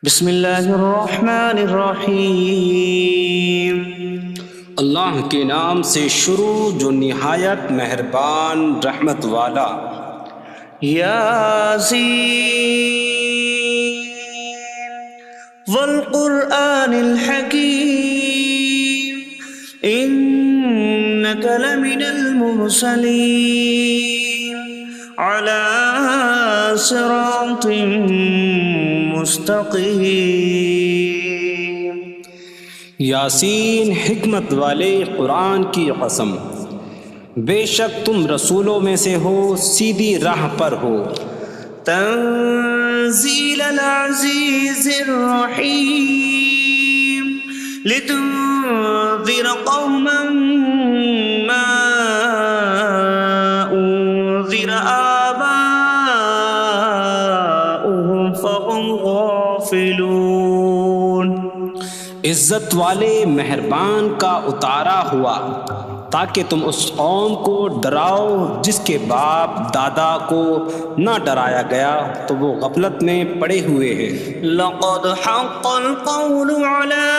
بسم اللہ الرحمن الرحیم۔ اللہ کے نام سے شروع جو نہایت مہربان رحمت والا۔ یاسین والقرآن الحکیم انک لمن المرسلین علی صراط مستقیم۔ یاسین حکمت والے قرآن کی قسم، بے شک تم رسولوں میں سے ہو، سیدھی راہ پر ہو۔ تنزیل العزیز الرحیم لتنذر قوما ما انذر آباؤهم فهم غافلون۔ عزت والے مہربان کا اتارا ہوا تاکہ تم اس قوم کو ڈراؤ جس کے باپ دادا کو نہ ڈرایا گیا تو وہ غفلت میں پڑے ہوئے ہیں۔ لقد حق القول على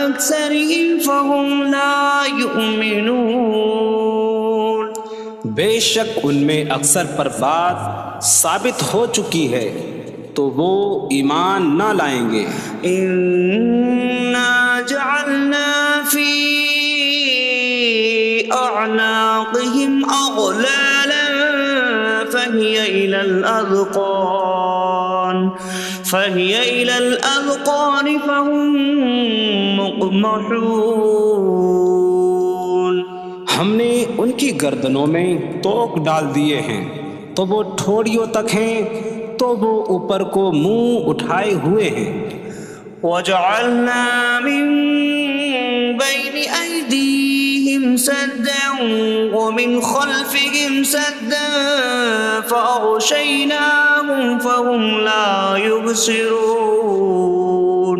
أكثرهم فهم لا يؤمنون۔ بے شک ان میں اکثر پر بات ثابت ہو چکی ہے تو وہ ایمان نہ لائیں گے۔ إنا جعلنا في أعناقهم أغلالا فهي إلى الأذقان فهم مقمحون۔ ہم نے ان کی گردنوں میں توق ڈال دیے ہیں تو وہ ٹھوڑیوں تک ہیں، تو وہ اوپر کو منہ اٹھائے ہوئے ہیں۔ وجعلنا من بين أيديهم سدا ومن خلفهم سدا فأغشيناهم فهم لا يبصرون۔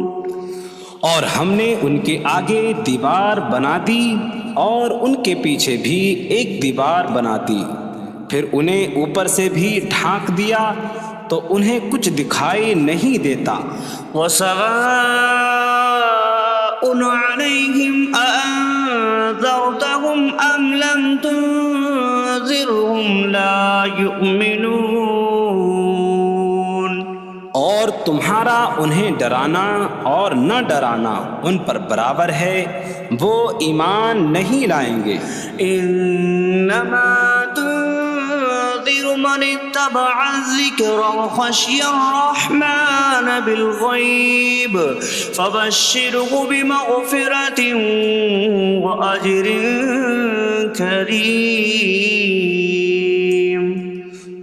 اور ہم نے ان کے آگے دیوار بنا دی اور ان کے پیچھے بھی ایک دیوار بنا دی، پھر انہیں اوپر سے بھی ڈھانک دیا تو انہیں کچھ دکھائی نہیں دیتا۔ وسواء عليهم أأنذرتهم أم لم تنذرهم لا يؤمنون۔ اور تمہارا انہیں ڈرانا اور نہ ڈرانا ان پر برابر ہے، وہ ایمان نہیں لائیں گے۔ انما تنذر من اتبع الذکر وخشی الرحمن بالغیب فبشره بمغفرة واجر کریم۔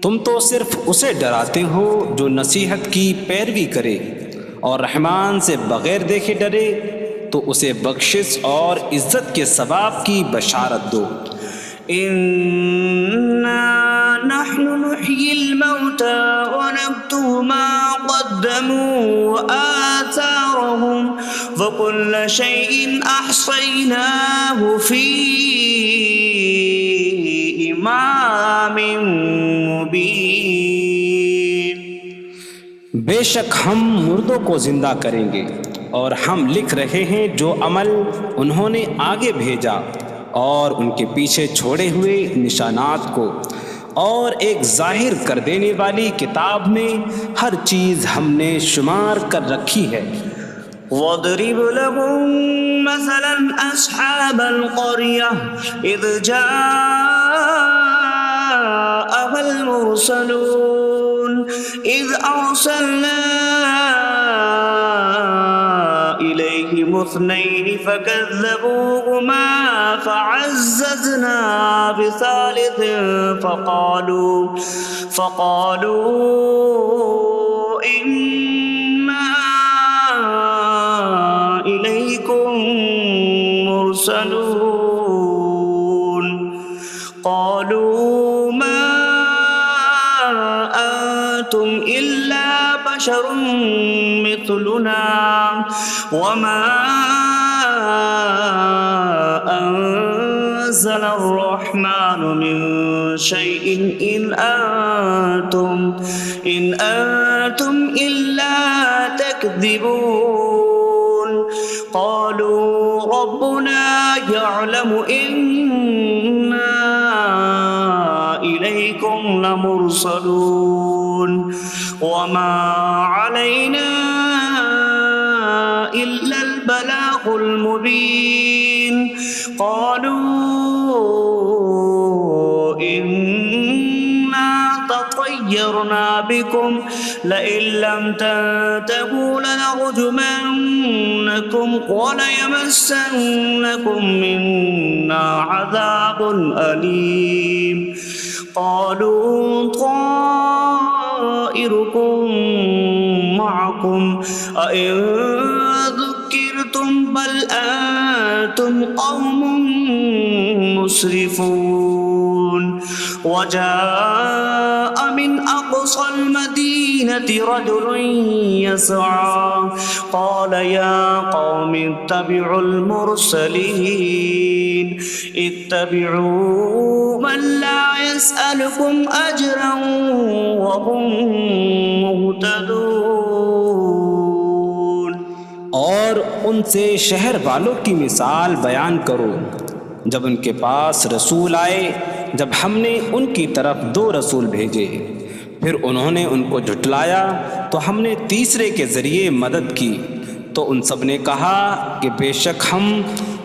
تم تو صرف اسے ڈراتے ہو جو نصیحت کی پیروی کرے اور رحمان سے بغیر دیکھے ڈرے، تو اسے بخشش اور عزت کے ثواب کی بشارت دو۔ انا نحن نحيي الموتى ونكتب ما قدموا وآثارهم وكل شيء أحصيناه في إمام مبين۔ بے شک ہم مردوں کو زندہ کریں گے اور ہم لکھ رہے ہیں جو عمل انہوں نے آگے بھیجا اور ان کے پیچھے چھوڑے ہوئے نشانات کو، اور ایک ظاہر کر دینے والی کتاب میں ہر چیز ہم نے شمار کر رکھی ہے۔ وَاضْرِبْ لَهُم مَّثَلًا أَصْحَابَ الْقَرْيَةِ إِذْ جَاءَهَا الْمُرْسَلُونَ إِذْ أَرْسَلْنَا إِلَيْهِمُ اثْنَيْنِ فَكَذَّبُوهُمَا فَعَزَّزْنَا بِثَالِثٍ فَقَالُوا إِنَّا إِلَيْكُمْ مُرْسَلُونَ۔ قَالُوا مَا أَنتُمْ إِلَّا بَشَرٌ مِثْلُنَا وَمَا أَنتُمْ نزل الرحمن من شيء إن أنتم إلا تكذبون قالوا ربنا يعلم إنا إليكم لمرسلون وما علينا إلا البلاغ المبين قالوا إنا تطيرنا بكم لئن لم تنتهوا لنرجمنكم وليمسنكم منا عذاب أليم قالوا طائركم معكم أئن ذكرتم بل أنتم قوم مسرفون وجاء من أقصى المدينة رجل يسعى قال يا قوم اتبعوا المرسلين اتبعوا من لا يسألكم أجرا وهم مهتدون اور ان سے شہر والوں کی مثال بیان کرو جب ان کے پاس رسول آئے جب ہم نے ان کی طرف 2 رسول بھیجے پھر انہوں نے ان کو جھٹلایا تو ہم نے تیسرے کے ذریعے مدد کی تو ان سب نے کہا کہ بے شک ہم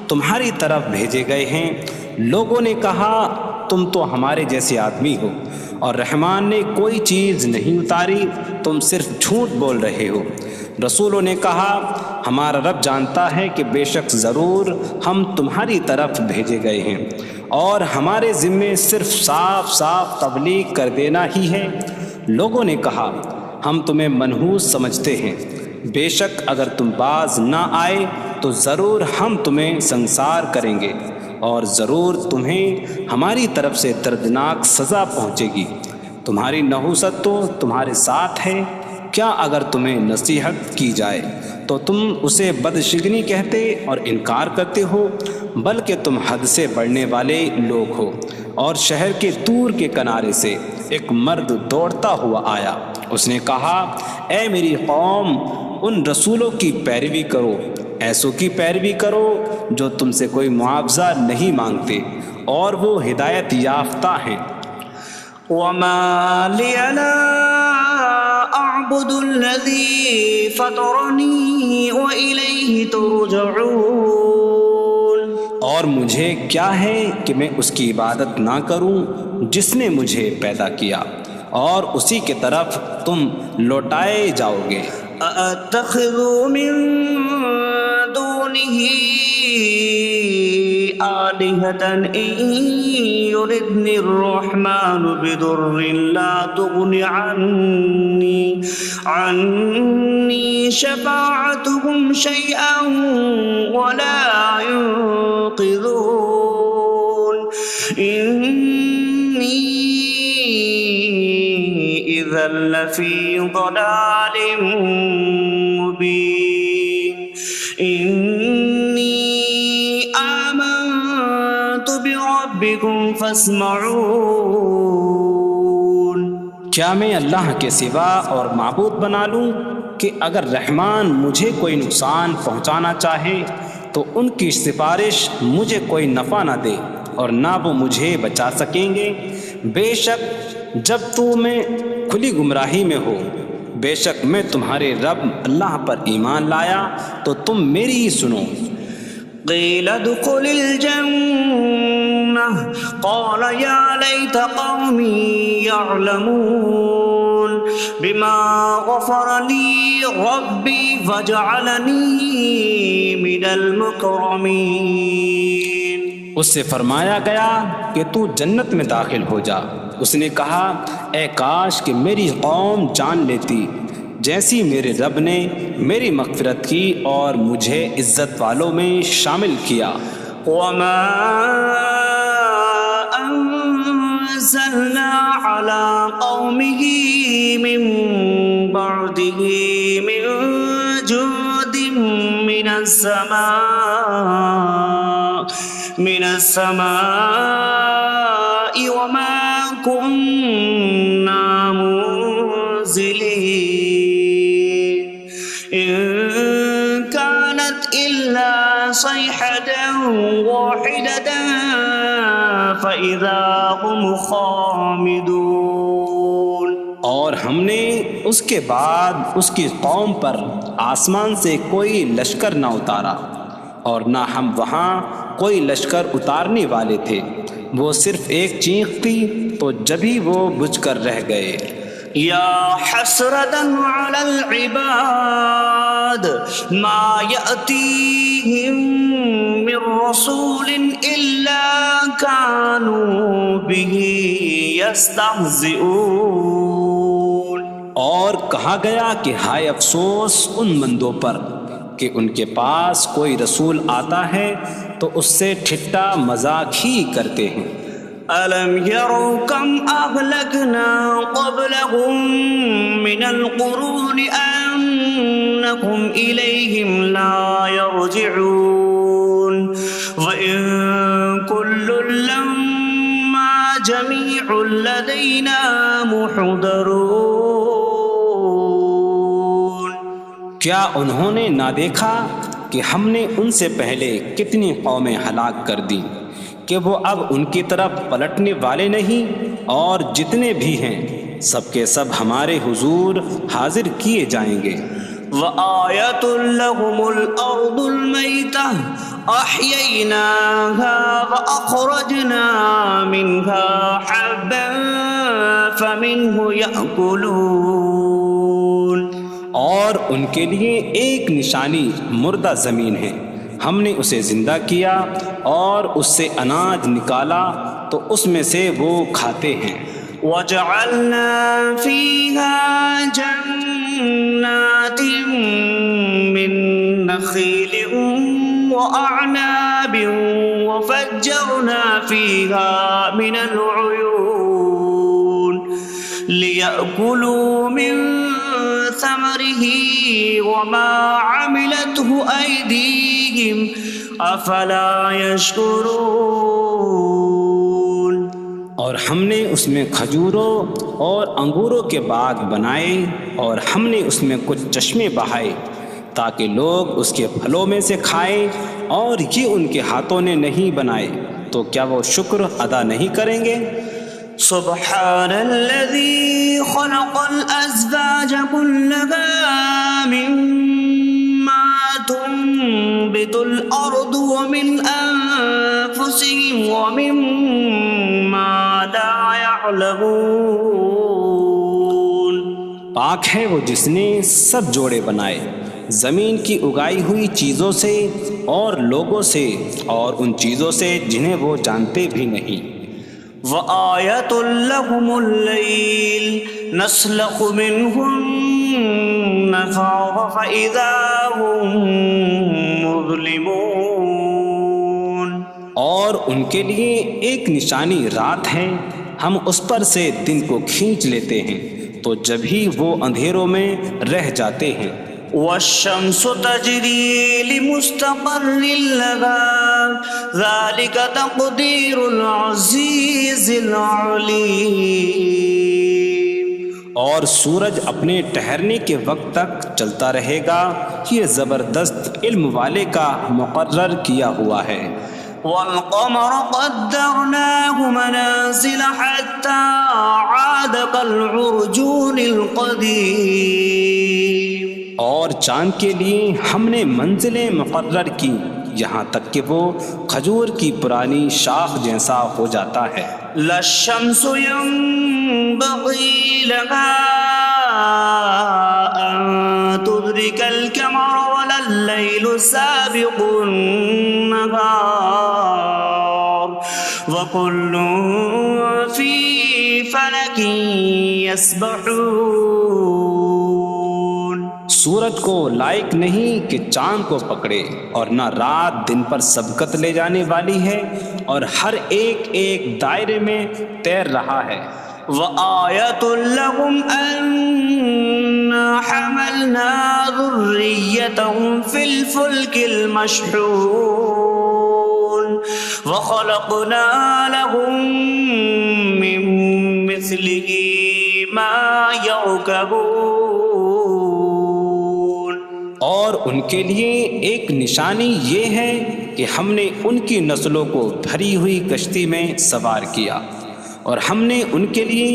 تمہاری طرف بھیجے گئے ہیں لوگوں نے کہا تم تو ہمارے جیسے آدمی ہو اور رحمان نے کوئی چیز نہیں اتاری تم صرف جھوٹ بول رہے ہو رسولوں نے کہا ہمارا رب جانتا ہے کہ بے شک ضرور ہم تمہاری طرف بھیجے گئے ہیں اور ہمارے ذمے صرف صاف صاف تبلیغ کر دینا ہی ہے لوگوں نے کہا ہم تمہیں منحوس سمجھتے ہیں بے شک اگر تم باز نہ آئے تو ضرور ہم تمہیں سنسار کریں گے اور ضرور تمہیں ہماری طرف سے دردناک سزا پہنچے گی تمہاری نحوست تو تمہارے ساتھ ہے کیا اگر تمہیں نصیحت کی جائے تو تم اسے بدشگنی کہتے اور انکار کرتے ہو بلکہ تم حد سے بڑھنے والے لوگ ہو اور شہر کے دور کے کنارے سے ایک مرد دوڑتا ہوا آیا اس نے کہا اے میری قوم ان رسولوں کی پیروی کرو ایسوں کی پیروی کرو جو تم سے کوئی معاوضہ نہیں مانگتے اور وہ ہدایت یافتہ ہیں وما لي لا أعبد الذي فطرني وإليه ترجعون اور مجھے کیا ہے کہ میں اس کی عبادت نہ کروں جس نے مجھے پیدا کیا اور اسی کی طرف تم لوٹائے جاؤ گے أأتخذ من دونه آلهة إن يردني الرحمن بضر لا تغن عني شفاعتهم شيئا ولا ينقذون إني إذا لفي ضلال مبين إني آمنت بربكم فاسمعون کیا میں اللہ کے سوا اور معبود بنا لوں کہ اگر رحمان مجھے کوئی نقصان پہنچانا چاہے تو ان کی سفارش مجھے کوئی نفع نہ دے اور نہ وہ مجھے بچا سکیں گے بے شک جب میں کھلی گمراہی میں ہو بے شک میں تمہارے رب اللہ پر ایمان لایا تو تم میری ہی سنو قيل ادخل الجنة قال يا ليت قومي يعلمون بما غفر لي ربي فجعلني من المكرمين اس سے فرمایا گیا کہ تو جنت میں داخل ہو جا اس نے کہا اے کاش کہ میری قوم جان لیتی جیسی میرے رب نے میری مغفرت کی اور مجھے عزت والوں میں شامل کیا وما أنزلنا على قومه من بعده من جود من السماء من السماء وما كنا منزلين إن كانت إلا صيحة واحدة فإذا هم خامدون. اور ہم نے اس کے بعد اس کی قوم پر آسمان سے کوئی لشکر نہ اتارا اور نہ ہم وہاں کوئی لشکر اتارنے والے تھے. وہ صرف ایک چیخ تھی تو جبھی وہ بجھ کر رہ گئے. یا حسرة على العباد ما يأتيهم من رسول إلا كانوا به يستهزئون. اور کہا گیا کہ ہائے افسوس ان بندوں پر کہ ان کے پاس کوئی رسول آتا ہے تو اس سے ٹھٹا مذاق ہی کرتے ہیں. ألم يروا كم أهلكنا قبلهم من القرون أنكم إليهم لا يرجعون وإن كل لما جميع لدينا محضرون. کیا انہوں نے نہ دیکھا کہ ہم نے ان سے پہلے کتنی قومیں ہلاک کر دیں کہ وہ اب ان کی طرف پلٹنے والے نہیں، اور جتنے بھی ہیں سب کے سب ہمارے حضور حاضر کیے جائیں گے. وآیۃ لہم الارض المیتہ احییناہا واخرجنا منہا حبا فمنہ یأکلون. اور ان کے لیے ایک نشانی مردہ زمین ہے، ہم نے اسے زندہ کیا اور اس سے اناج نکالا تو اس میں سے وہ کھاتے ہیں. وَجَعَلْنَا فِيهَا جَنَّاتٍ مِّن نَخِيلٍ وَأَعْنَابٍ وَفَجَّرْنَا فِيهَا مِنَ الْعُيُونِ لِيَأْكُلُوا مِن ثَمَرِهِ وَمَا عَمِلَتْهُ أَيْدِيهِمْ أَفَلَا يَشْكُرُونَ. اور ہم نے اس میں کھجوروں اور انگوروں کے باغ بنائے اور ہم نے اس میں کچھ چشمے بہائے تاکہ لوگ اس کے پھلوں میں سے کھائیں، اور یہ ان کے ہاتھوں نے نہیں بنائے تو کیا وہ شکر ادا نہیں کریں گے؟ سبحان الذي خلق الأزواج كلها مما تنبت الأرض ومن أنفسهم ومما لا يعلمون. پاک ہے وہ جس نے سب جوڑے بنائے زمین کی اگائی ہوئی چیزوں سے اور لوگوں سے اور ان چیزوں سے جنہیں وہ جانتے بھی نہیں. وآیۃ لہم اللیل نسلخ منہ النہار فإذا هم مظلمون. اور ان کے لیے ایک نشانی رات ہے، ہم اس پر سے دن کو کھینچ لیتے ہیں تو جبھی وہ اندھیروں میں رہ جاتے ہیں. والشمس تجری لمستقر لها ذلك تقدیر العزیز العلیم. اور سورج اپنے ٹھہرنے کے وقت تک چلتا رہے گا، یہ زبردست علم والے کا مقرر کیا ہوا ہے. والقمر قدرناه منازل حتى عاد كالعرجون القديم. اور چاند کے لیے ہم نے منزلیں مقرر کی یہاں تک کہ وہ کھجور کی پرانی شاخ جیسا ہو جاتا ہے. لا الشمس ينبغي لها أن تدرك القمر ولا الليل سابق النهار وكل في فلك يسبحون. سورج کو لائق نہیں کہ چاند کو پکڑے، اور نہ رات دن پر سبقت لے جانے والی ہے، اور ہر ایک ایک دائرے میں تیر رہا ہے. وآیۃ لہم انا حملنا ذریتہم فی الفلک المشحون. وخلقنا لهم من مثله ما يركبون. اور ان کے لیے ایک نشانی یہ ہے کہ ہم نے ان کی نسلوں کو بھری ہوئی کشتی میں سوار کیا، اور ہم نے ان کے لیے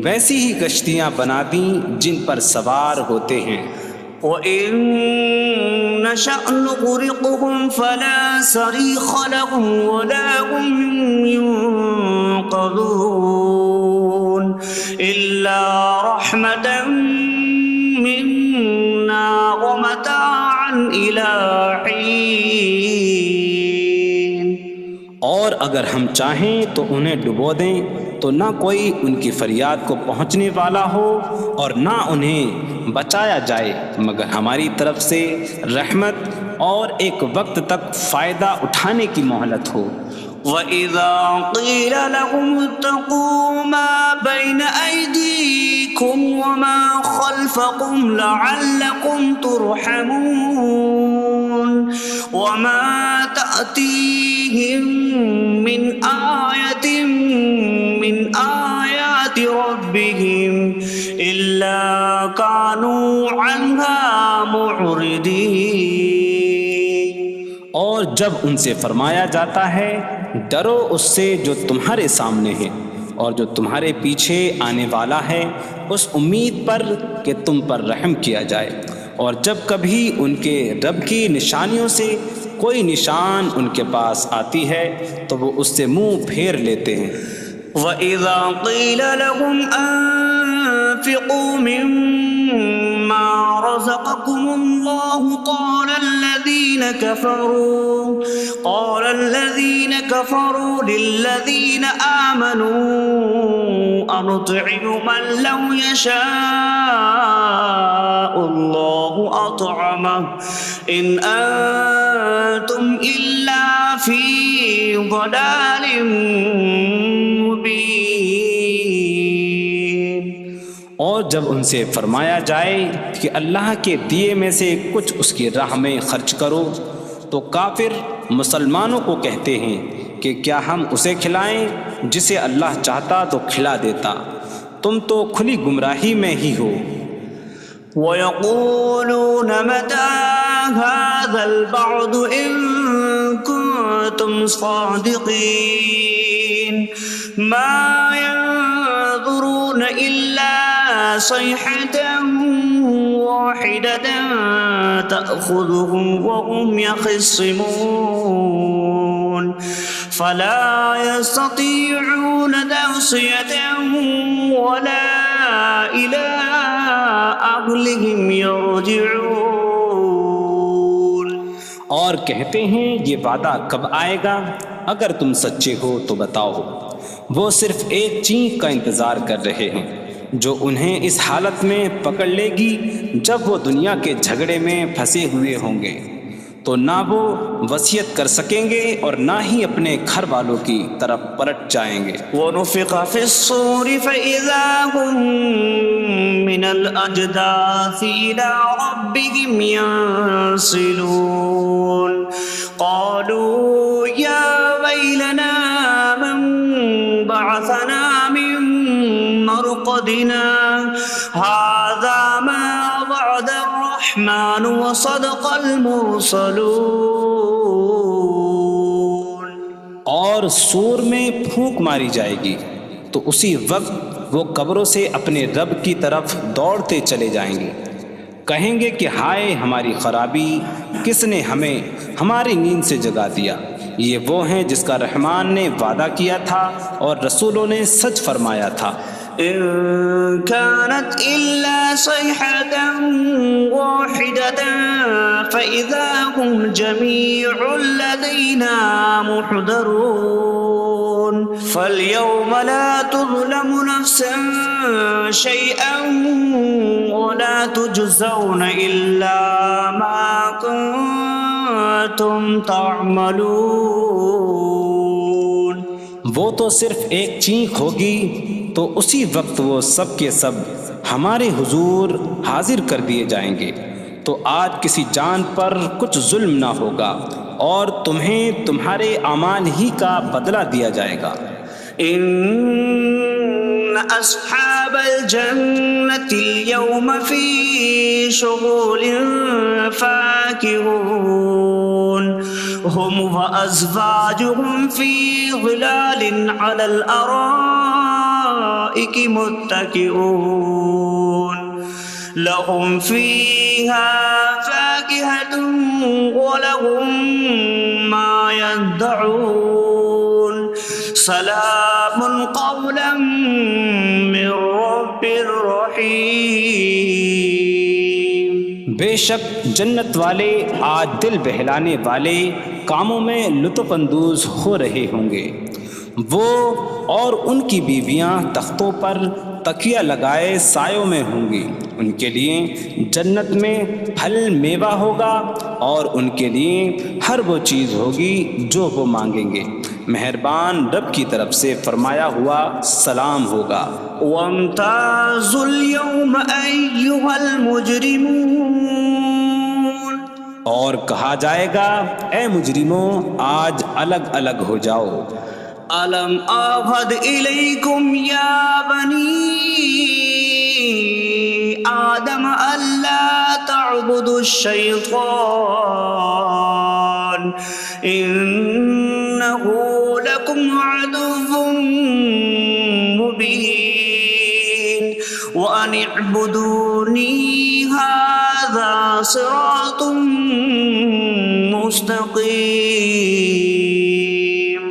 ویسی ہی کشتیاں بنا دیں جن پر سوار ہوتے ہیں. وَإِن نَّشَأْ نُغْرِقْهُمْ فَلَا صَرِيخَ لَهُمْ وَلَا هُمْ يُنقَذُونَ إِلَّا رَحْمَةً مِّنَّا وَمَتَاعًا إِلَىٰ حِينٍ. اور اگر ہم چاہیں تو انہیں ڈبو دیں تو نہ کوئی ان کی فریاد کو پہنچنے والا ہو اور نہ انہیں بچایا جائے مگر ہماری طرف سے رحمت اور ایک وقت تک فائدہ اٹھانے کی مہلت ہو. وَإِذَا قِيلَ لَهُمُ اتَّقُوا مَا بَيْنَ أَيْدِيكُمْ وَمَا خَلْفَكُمْ لَعَلَّكُمْ تُرْحَمُونَ وَمَا تَأْتِيهِم مِّنْ آيَةٍ مِّنْ آيَاتِ رَبِّهِمْ إِلَّا كَانُوا عَنْهَا مُعْرِضِينَ. اور جب ان سے فرمایا جاتا ہے ڈرو اس سے جو تمہارے سامنے ہے اور جو تمہارے پیچھے آنے والا ہے، اس امید پر کہ تم پر رحم کیا جائے، اور جب کبھی ان کے رب کی نشانیوں سے کوئی نشان ان کے پاس آتی ہے تو وہ اس سے منہ پھیر لیتے ہیں. وَإِذَا قِيلَ لَهُمْ أَنفِقُوا مِمَّا رَزَقَكُمُ اللَّهُ قَالَ الَّذِينَ كَفَرُوا لِلَّذِينَ آمَنُوا أَنُطْعِمُ مَن لَّوْ يَشَاءُ اللَّهُ أَطْعَمَهُ إِنْ أَنتُمْ إِلَّا فِي ضَلَالٍ مُّبِينٍ. اور جب ان سے فرمایا جائے کہ اللہ کے دیے میں سے کچھ اس کی راہ میں خرچ کرو تو کافر مسلمانوں کو کہتے ہیں کہ کیا ہم اسے کھلائیں جسے اللہ چاہتا تو کھلا دیتا، تم تو کھلی گمراہی میں ہی ہو. وَيَقُولُونَ مَتَىٰ هَٰذَا الْوَعْدُ إِن كُنتُمْ صَادِقِينَ مَا يَنظُرُونَ إِلَّا صَيْحَةً وَاحِدَةً تَأْخُذُهُمْ وَهُمْ يَخِصِّمُونَ فَلَا يَسْتَطِيعُونَ تَوْصِيَةً وَلَا إِلَىٰ أَهْلِهِمْ يَرْجِعُونَ. اور کہتے ہیں یہ وعدہ کب آئے گا؟ اگر تم سچے ہو تو بتاؤ. وہ صرف ایک چینک کا انتظار کر رہے ہیں جو انہیں اس حالت میں پکڑ لے گی جب وہ دنیا کے جھگڑے میں پھنسے ہوئے ہوں گے، تو نہ وہ وصیت کر سکیں گے اور نہ ہی اپنے گھر والوں کی طرف پلٹ جائیں گے. وَنُفِخَ فِي الصُّورِ فَإِذَا هُم مِّنَ الْأَجْدَاثِ إِلَىٰ رَبِّهِمْ يَنسِلُونَ قَالُوا يَا وَيْلَنَا مَن بَعَثَنَا مِن مَّرْقَدِنَا هَٰذَا مَا وَعَدَ الرَّحْمَٰنُ وَصَدَقَ الْمُرْسَلُونَ. اور سور میں پھونک ماری جائے گی تو اسی وقت وہ قبروں سے اپنے رب کی طرف دوڑتے چلے جائیں گے، کہیں گے کہ ہائے ہماری خرابی، کس نے ہمیں ہماری نیند سے جگا دیا. یہ وہ ہیں جس کا رحمان نے وعدہ کیا تھا اور رسولوں نے سچ فرمایا تھا. إن كانت إلا صيحة واحدة فإذا هم جميع لدينا محضرون. فاليوم لا تظلم نفس شيئا ولا تجزون إلا ما كنتم تعملون. وہ تو صرف ایک چینک ہوگی تو اسی وقت وہ سب کے سب ہمارے حضور حاضر کر دیے جائیں گے، تو آج کسی جان پر کچھ ظلم نہ ہوگا اور تمہیں تمہارے اعمال ہی کا بدلہ دیا جائے گا۔ إن أصحاب الجنة اليوم في شغل فاكهون هم وأزواجهم في ظلال على الأرائك متكئون لهم فيها فاكهة ولهم ما يدعون سلام قولا من رب رحیم۔ بے شک جنت والے آج دل بہلانے والے کاموں میں لطف اندوز ہو رہے ہوں گے۔ وہ اور ان کی بیویاں تختوں پر تکیہ لگائے سایوں میں ہوں گی۔ ان کے لیے جنت میں پھل میوہ ہوگا اور ان کے لیے ہر وہ چیز ہوگی جو وہ مانگیں گے۔ مہربان رب کی طرف سے فرمایا ہوا سلام ہوگا۔ وامتازوا اليوم أيها المجرمون، اور کہا جائے گا اے مجرموں آج الگ الگ ہو جاؤ۔ ألم أعهد إليكم يا بني آدم ألا تعبدوا الشيطان إنه لكم عدو مبين وأن اعبدوني هذا صراط مستقيم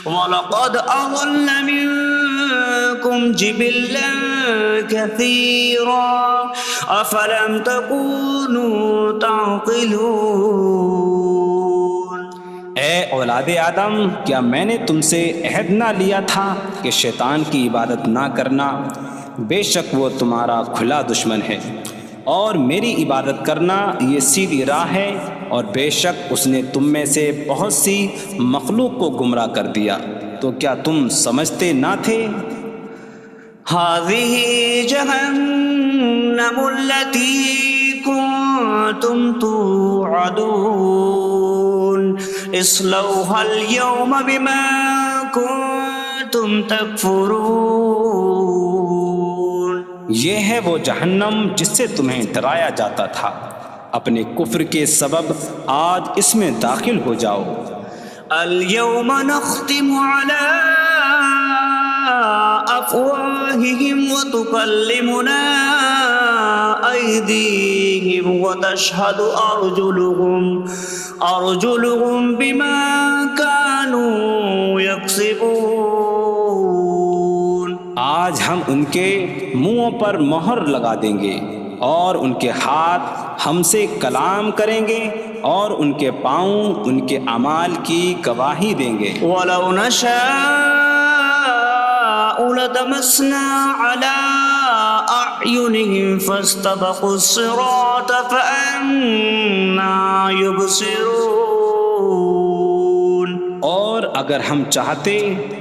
وَلَقَدْ أَضَلَّ مِنكُمْ جِبِلًّا كَثِيرًا أَفَلَمْ تَكُونُوا تَعْقِلُونَ۔ اے اولاد آدم، کیا میں نے تم سے عہد نہ لیا تھا کہ شیطان کی عبادت نہ کرنا؟ بے شک وہ تمہارا کھلا دشمن ہے، اور میری عبادت کرنا یہ سیدھی راہ ہے، اور بے شک اس نے تم میں سے بہت سی مخلوق کو گمراہ کر دیا، تو کیا تم سمجھتے نہ تھے؟ هذه جهنم التي كنتم توعدون اصلوها اليوم بما كنتم تكفرون۔ یہ ہے وہ جہنم جس سے تمہیں ڈرایا جاتا تھا، اپنے کفر کے سبب آج اس میں داخل ہو جاؤ۔ اليوم نختم على أفواههم وتكلمنا أيديهم وتشهد أرجلهم بما كانوا يكسبون۔ آج ہم ان کے منہوں پر مہر لگا دیں گے، اور ان کے ہاتھ ہم سے کلام کریں گے، اور ان کے پاؤں ان کے اعمال کی گواہی دیں گے۔ وَلَوْ نَشَاءُ لَطَمَسْنَا عَلَىٰ أَعْيُنِهِمْ فَاسْتَبَقُوا الصِّرَاطَ فَأَنَّىٰ يُبْصِرُونَ۔ اور اگر ہم چاہتے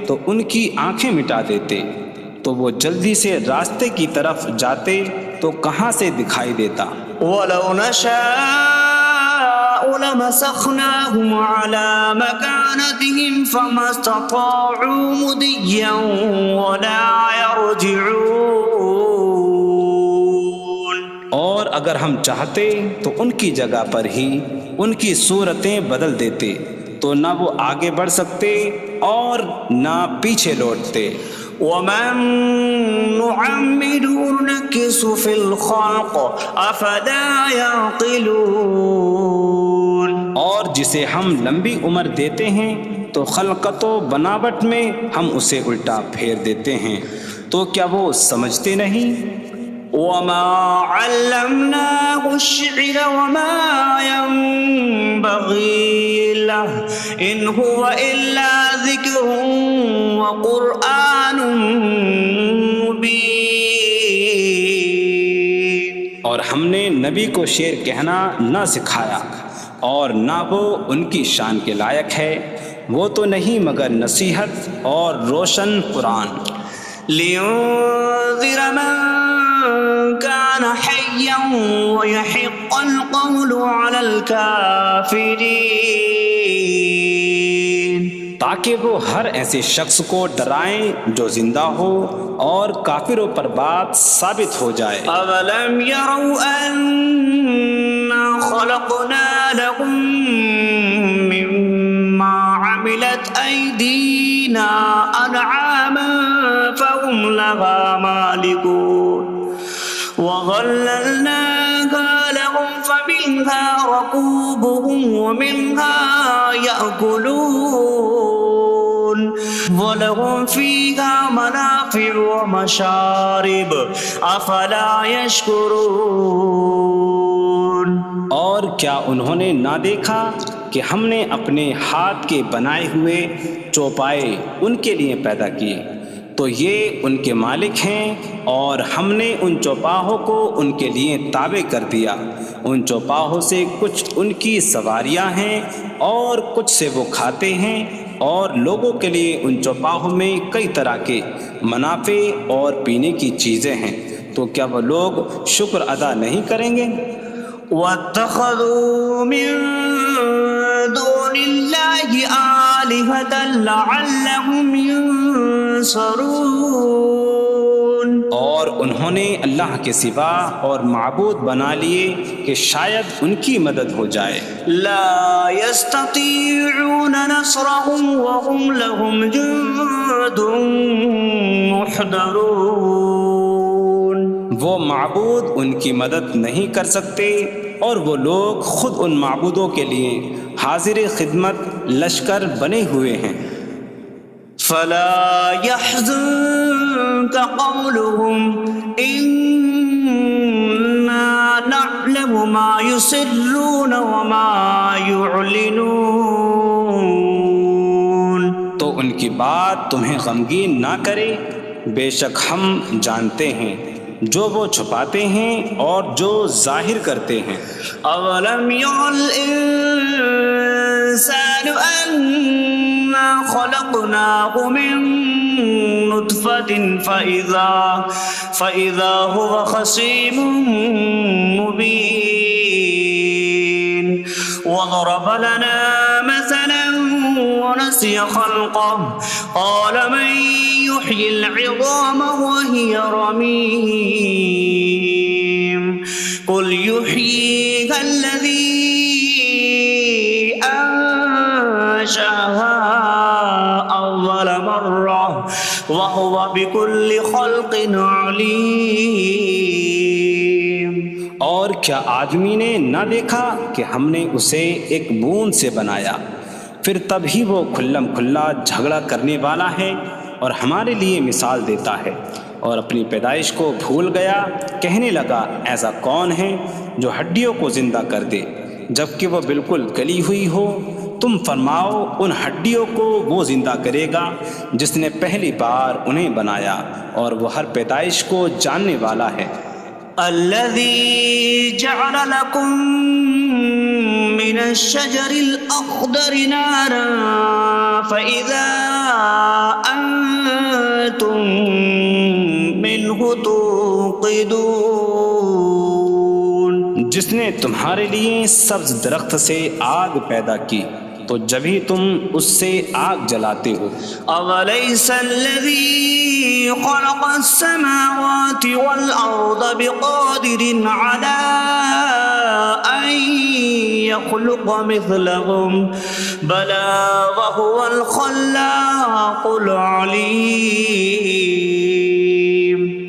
تو ان کی آنکھیں مٹا دیتے، تو وہ جلدی سے راستے کی طرف جاتے تو کہاں سے دکھائی دیتا۔ وَلَوْ نَشَاءُ لَمَسَخْنَاهُمْ عَلَىٰ مَكَانَتِهِمْ فَمَا اسْتَطَاعُوا مُضِيًّا وَلَا يَرْجِعُونَ۔ اور اگر ہم چاہتے تو ان کی جگہ پر ہی ان کی صورتیں بدل دیتے، تو نہ وہ آگے بڑھ سکتے اور نہ پیچھے لوٹتے۔ وَمَن نُّعَمِّرْهُ نُنَكِّسْهُ فِي الْخَلْقِ أَفَلَا يَعْقِلُونَ۔ اور جسے ہم لمبی عمر دیتے ہیں تو خلقت و بناوٹ میں ہم اسے الٹا پھیر دیتے ہیں، تو کیا وہ سمجھتے نہیں؟ وَمَا عَلَّمْنَاهُ الشِّعْرَ وَمَا يَنبَغِي لَهُ إِنْ هُوَ إِلَّا ذِكْرٌ وَقُرْآنٌ مُّبِينٌ۔ اور ہم نے نبی کو شعر کہنا نہ سکھایا، اور نہ وہ ان کی شان کے لائق ہے، وہ تو نہیں مگر نصیحت اور روشن قرآن۔ لِيُنذِرَ مَن كَانَ حَيًّا حيا ويحق القول على الكافرين تاکہ وہ ہر ایسے شخص کو ڈرائیں جو زندہ ہو اور کافروں پر بات ثابت ہو جائے۔ أولم يروا أنا خلقنا لهم مما عملت أيدينا أنعاما فهم لها مالكون وظللناها لهم فمنها ركوبهم ومنها يأكلون وَلَهُمْ فِيهَا مَنَافِعُ وَمَشَارِبُ أَفَلَا يَشْكُرُونَ۔ اور کیا انہوں نے نہ دیکھا کہ ہم نے اپنے ہاتھ کے بنائے ہوئے چوپائے ان کے لیے پیدا کیے، تو یہ ان کے مالک ہیں، اور ہم نے ان چوپاہوں کو ان کے لیے تابع کر دیا۔ ان چوپاہوں سے کچھ ان کی سواریاں ہیں اور کچھ سے وہ کھاتے ہیں، اور لوگوں کے لیے ان چوپاہوں میں کئی طرح کے منافع اور پینے کی چیزیں ہیں، تو کیا وہ لوگ شکر ادا نہیں کریں گے؟ وَاتَّخَذُوا مِن دُونِ اللَّهِ آلِهَةً لَعَلَّهُمْ يُنصَرُونَ۔ اور انہوں نے اللہ کے سوا اور معبود بنا لیے کہ شاید ان کی مدد ہو جائے۔ لا يستطيعون نصرهم وهم لهم جند محضرون۔ وہ معبود ان کی مدد نہیں کر سکتے، اور وہ لوگ خود ان معبودوں کے لیے حاضر خدمت لشکر بنے ہوئے ہیں۔ فلا يحزنك قولهم إنا نعلم ما يسرون وما يعلنون۔ تو ان کی بات تمہیں غمگین نہ کرے، بے شک ہم جانتے ہیں جو وہ چھپاتے ہیں اور جو ظاہر کرتے ہیں۔ اولم ير الانسان انا خلقناه من نطفة فإذا هو خصيم مبين وضرب لنا مثلا ونسي خلقه قال من يحيي العظام وهي رميم قل يحييها الذي أنشأها أول مرة وهو بكل خلق عليم۔ اور کیا آدمی نے نہ دیکھا کہ ہم نے اسے ایک بوند سے بنایا، پھر تب ہی وہ کھلم کھلا جھگڑا کرنے والا ہے اور ہمارے لیے مثال دیتا ہے، اور اپنی پیدائش کو بھول گیا، کہنے لگا ایسا کون ہے جو ہڈیوں کو زندہ کر دے جبکہ وہ بالکل گلی ہوئی ہو؟ تم فرماؤ ان ہڈیوں کو وہ زندہ کرے گا جس نے پہلی بار انہیں بنایا، اور وہ ہر پیدائش کو جاننے والا ہے۔ الذي جعل لكم من الشجر الأخضر نارا فإذا أنتم منه توقدون۔ جس نے تمہارے لیے سبز درخت سے آگ پیدا کی تو جب ہی تم اس سے آگ جلاتے ہو۔ أَوَلَيْسَ الَّذِي خَلَقَ السَّمَاوَاتِ وَالْأَرْضَ بِقَادِرٍ عَلَىٰ أَن يَخْلُقَ مِثْلَهُم بَلَىٰ وَهُوَ الْخَلَّاقُ الْعَلِيمُ۔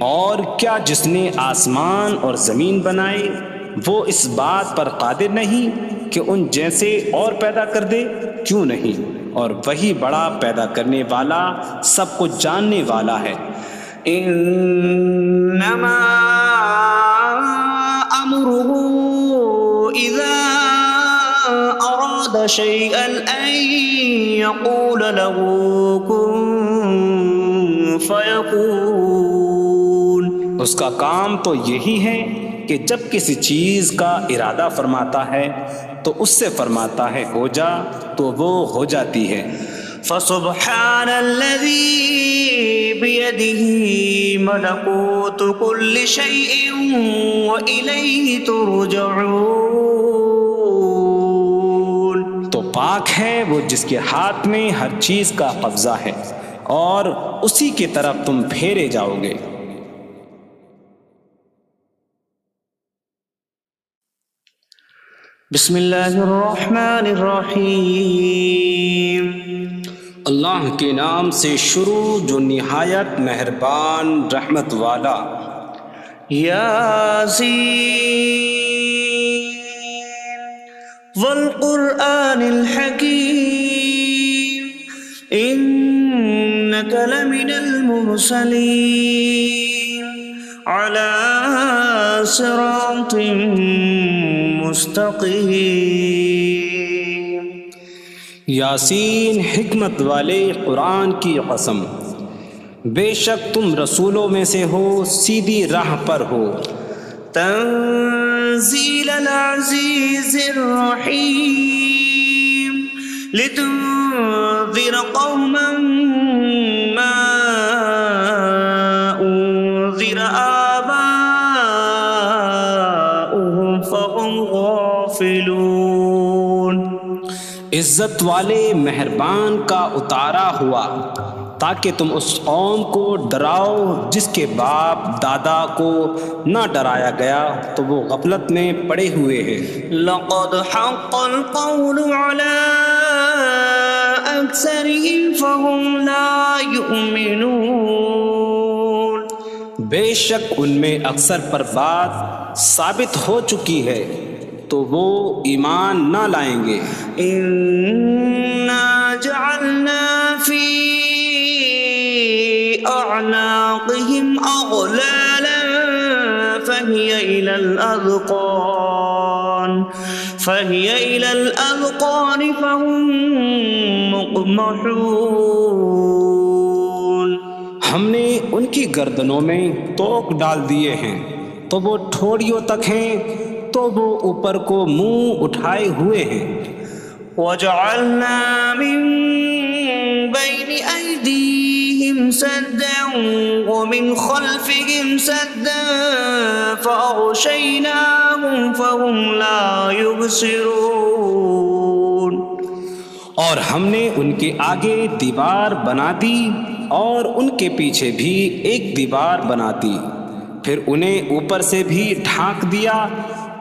اور کیا جس نے آسمان اور زمین بنائے وہ اس بات پر قادر نہیں کہ ان جیسے اور پیدا کر دے؟ کیوں نہیں، اور وہی بڑا پیدا کرنے والا سب کچھ جاننے والا ہے۔ انما امره اذا اراد شيئا ان يقول له كن فيكون۔ اس کا کام تو یہی ہے کہ جب کسی چیز کا ارادہ فرماتا ہے تو اس سے فرماتا ہے ہو جا، تو وہ ہو جاتی ہے۔ فسبحان الذي بيده ملكوت كل شيء وإليه ترجعون. تو پاک ہے وہ جس کے ہاتھ میں ہر چیز کا قبضہ ہے اور اسی کی طرف تم پھیرے جاؤ گے. بسم اللہ الرحمن الرحیم. اللہ کے نام سے شروع جو نہایت مہربان رحمت والا. یاسین والقرآن الحکیم انک لمن المرسلین علی صراط مستقیم. یاسین حکمت والے قرآن کی قسم، بے شک تم رسولوں میں سے ہو، سیدھی راہ پر ہو. تنزیل العزیز الرحیم لتنذر قوما ما انذر آباؤهم فهم غافلون. عزت والے مہربان کا اتارا ہوا تاکہ تم اس قوم کو ڈراؤ جس کے باپ دادا کو نہ ڈرایا گیا تو وہ غفلت میں پڑے ہوئے ہیں. لقد حق القول على أكثرهم فهم لا يؤمنون. بے شک ان میں اکثر پر بات ثابت ہو چکی ہے تو وہ ایمان نہ لائیں گے. إنا جعلنا في أعناقهم أغلالا فهي إلى الأذقان فهم مقمحون. ہم نے ان کی گردنوں میں توق ڈال دیے ہیں تو وہ ٹھوڑیوں تک ہیں تو وہ اوپر کو منہ اٹھائے ہوئے ہیں. وجعلنا من بين أيديهم سدا ومن خلفهم سدا فأغشيناهم فهم لا يبصرون. اور ہم نے ان کے آگے دیوار بنا دی اور ان کے پیچھے بھی ایک دیوار بنا دی، پھر انہیں اوپر سے بھی ڈھانک دیا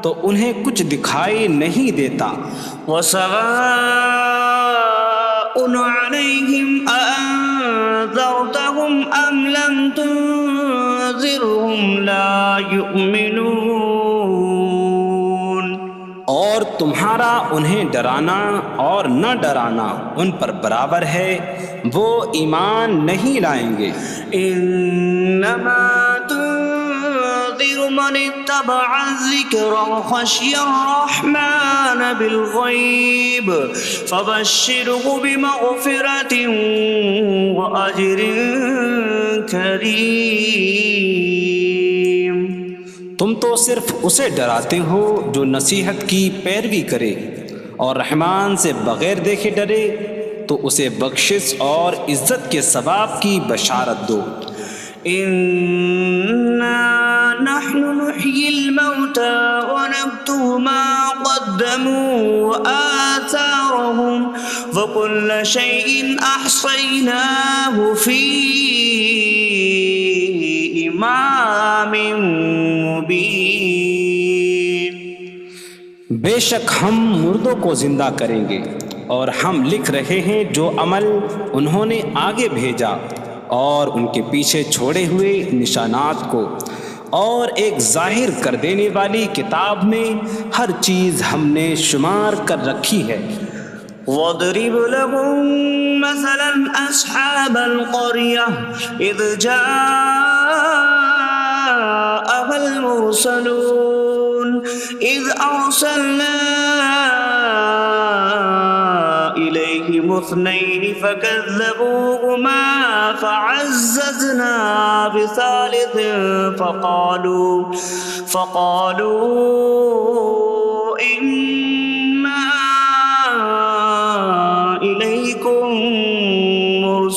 تو انہیں کچھ دکھائی نہیں دیتا. وسواء عليهم أأنذرتهم أم لم تنذرهم لا يؤمنون. اور تمہارا انہیں ڈرانا اور نہ ڈرانا ان پر برابر ہے، وہ ایمان نہیں لائیں گے. انما تنذر من اتبع الذکر وخشی الرحمن بالغیب فبشره بمغفرة وأجر کریم. تم تو صرف اسے ڈراتے ہو جو نصیحت کی پیروی کرے اور رحمان سے بغیر دیکھے ڈرے تو اسے بخشش اور عزت کے ثواب کی بشارت دو. انا نحن نحيي الموتى ونكتب ما قدموا وآثارهم وكل شيء أحصيناه في إمام مبين. بے شک ہم مردوں کو زندہ کریں گے اور ہم لکھ رہے ہیں جو عمل انہوں نے آگے بھیجا اور ان کے پیچھے چھوڑے ہوئے نشانات کو، اور ایک ظاہر کر دینے والی کتاب میں ہر چیز ہم نے شمار کر رکھی ہے. وَاضْرِبْ لَهُم مَّثَلًا أَصْحَابَ الْقَرْيَةِ إِذْ جَاءَهَا الْمُرْسَلُونَ إِذْ أَرْسَلْنَا إِلَيْهِمُ اثْنَيْنِ فَكَذَّبُوهُمَا فَعَزَّزْنَا بِثَالِثٍ فَقَالُوا إِنَّا إِلَيْكُمْ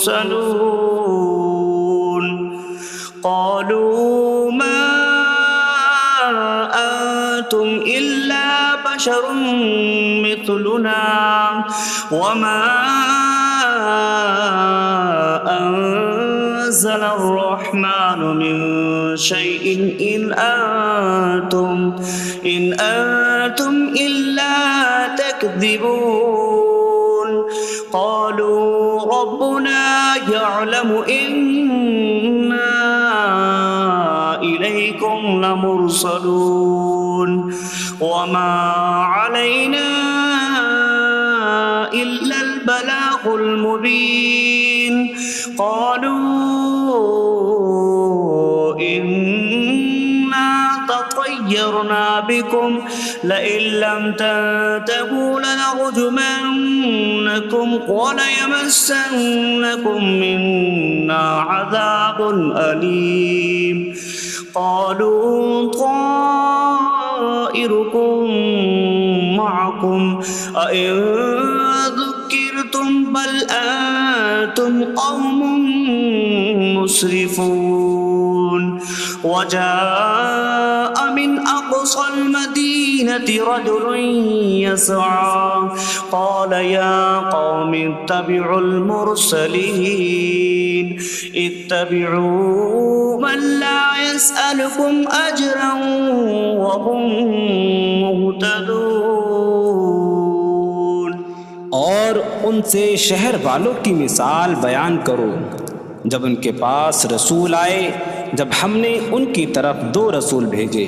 لمرسلون قالوا ما أنتم إلا بشر مثلنا وما أنزل الرحمن من شيء إن أنتم إلا تكذبون قالوا ربنا يعلم إنا إليكم لمرسلون وما علينا إلا البلاغ المبين قالوا إنا تطيرنا بكم لئن لم تنتهوا لنرجمنكم وليمسنكم منا عذاب أليم قالوا طائركم معكم أئن ذكرتم بل أنتم قوم مسرفون وجاء من أقصى المدينة رجل يسعى قال يا قوم اتبعوا المرسلين اتبعوا من لا يسألكم أجرا وهم مهتدون اور ان سے شہر والوں کی مثال بیان کرو جب ان کے پاس رسول آئے جب ہم نے ان کی طرف 2 رسول بھیجے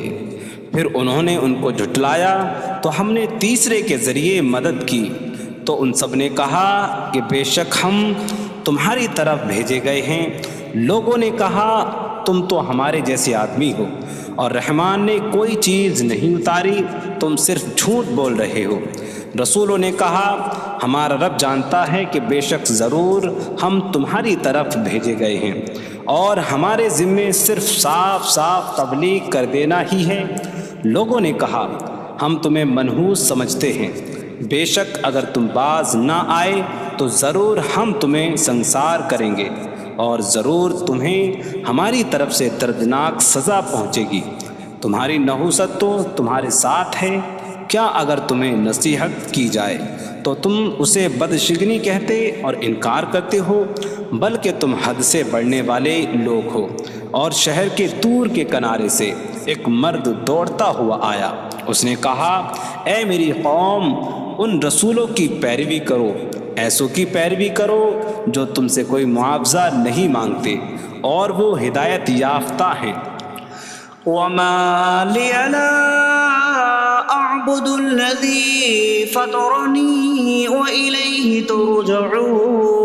پھر انہوں نے ان کو جھٹلایا تو ہم نے تیسرے کے ذریعے مدد کی تو ان سب نے کہا کہ بے شک ہم تمہاری طرف بھیجے گئے ہیں لوگوں نے کہا تم تو ہمارے جیسے آدمی ہو اور رحمان نے کوئی چیز نہیں اتاری تم صرف جھوٹ بول رہے ہو رسولوں نے کہا ہمارا رب جانتا ہے کہ بے شک ضرور ہم تمہاری طرف بھیجے گئے ہیں اور ہمارے ذمے صرف صاف صاف تبلیغ کر دینا ہی ہے لوگوں نے کہا ہم تمہیں منحوس سمجھتے ہیں بے شک اگر تم باز نہ آئے تو ضرور ہم تمہیں سنسار کریں گے اور ضرور تمہیں ہماری طرف سے دردناک سزا پہنچے گی تمہاری نحوست تو تمہارے ساتھ ہے کیا اگر تمہیں نصیحت کی جائے تو تم اسے بدشگنی کہتے اور انکار کرتے ہو بلکہ تم حد سے بڑھنے والے لوگ ہو اور شہر کے دور کے کنارے سے ایک مرد دوڑتا ہوا آیا اس نے کہا اے میری قوم ان رسولوں کی پیروی کرو ایسوں کی پیروی کرو جو تم سے کوئی معاوضہ نہیں مانگتے اور وہ ہدایت یافتہ ہیں وما لي لا أعبد الذي فطرني وإليه ترجعون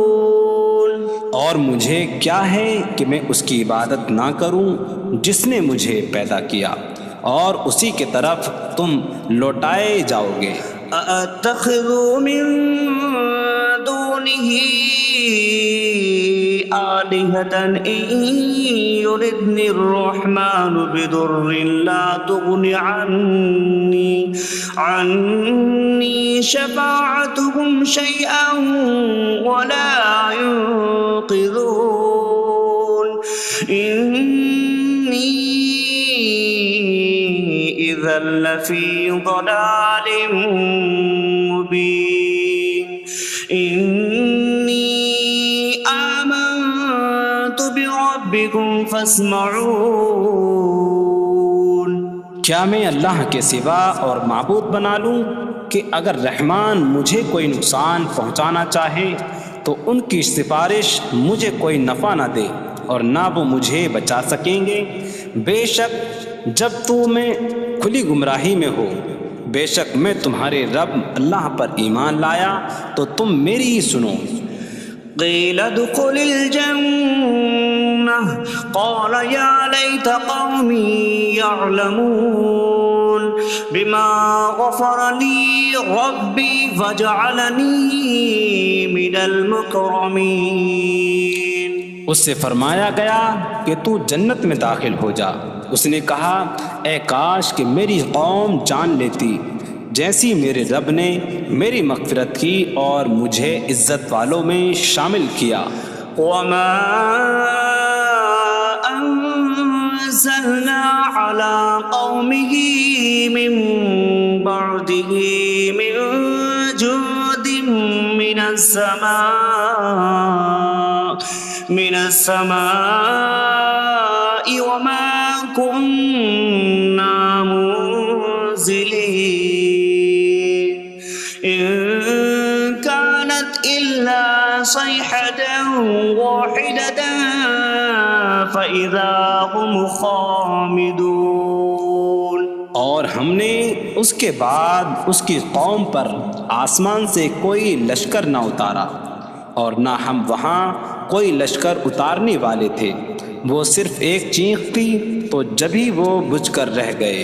اور مجھے کیا ہے کہ میں اس کی عبادت نہ کروں جس نے مجھے پیدا کیا اور اسی کی طرف تم لوٹائے جاؤ گے أأتخذ من دونه آلهة إن يردني الرحمن بضر لا تغن عني شفاعتهم شيئا ولا ينقذون إني إذا لفي ضلال مبين إني آمنت بربكم فاسمعون کیا میں اللہ کے سوا اور معبود بنا لوں کہ اگر رحمان مجھے کوئی نقصان پہنچانا چاہے تو ان کی سفارش مجھے کوئی نفع نہ دے اور نہ وہ مجھے بچا سکیں گے بے شک جب میں کھلی گمراہی میں ہو بے شک میں تمہارے رب اللہ پر ایمان لایا تو تم میری ہی سنو قیل ادخل الجنة قال یا لیت قومی یعلمون بما غفر لی ربی وجعلنی من المکرمین اس سے فرمایا گیا کہ تو جنت میں داخل ہو جا اس نے کہا اے کاش کہ میری قوم جان لیتی جیسی میرے رب نے میری مغفرت کی اور مجھے عزت والوں میں شامل کیا وما أنزلنا على قومه من بعده من جود من السماء وما كنا منزلين إن كانت إلا صيحة واحدة فإذا هم خامدون. اور ہم نے اس کے بعد اس کی قوم پر آسمان سے کوئی لشکر نہ اتارا اور نہ ہم وہاں کوئی لشکر اتارنے والے تھے. وہ صرف ایک چیخ کی تو جبھی وہ بجھ کر رہ گئے.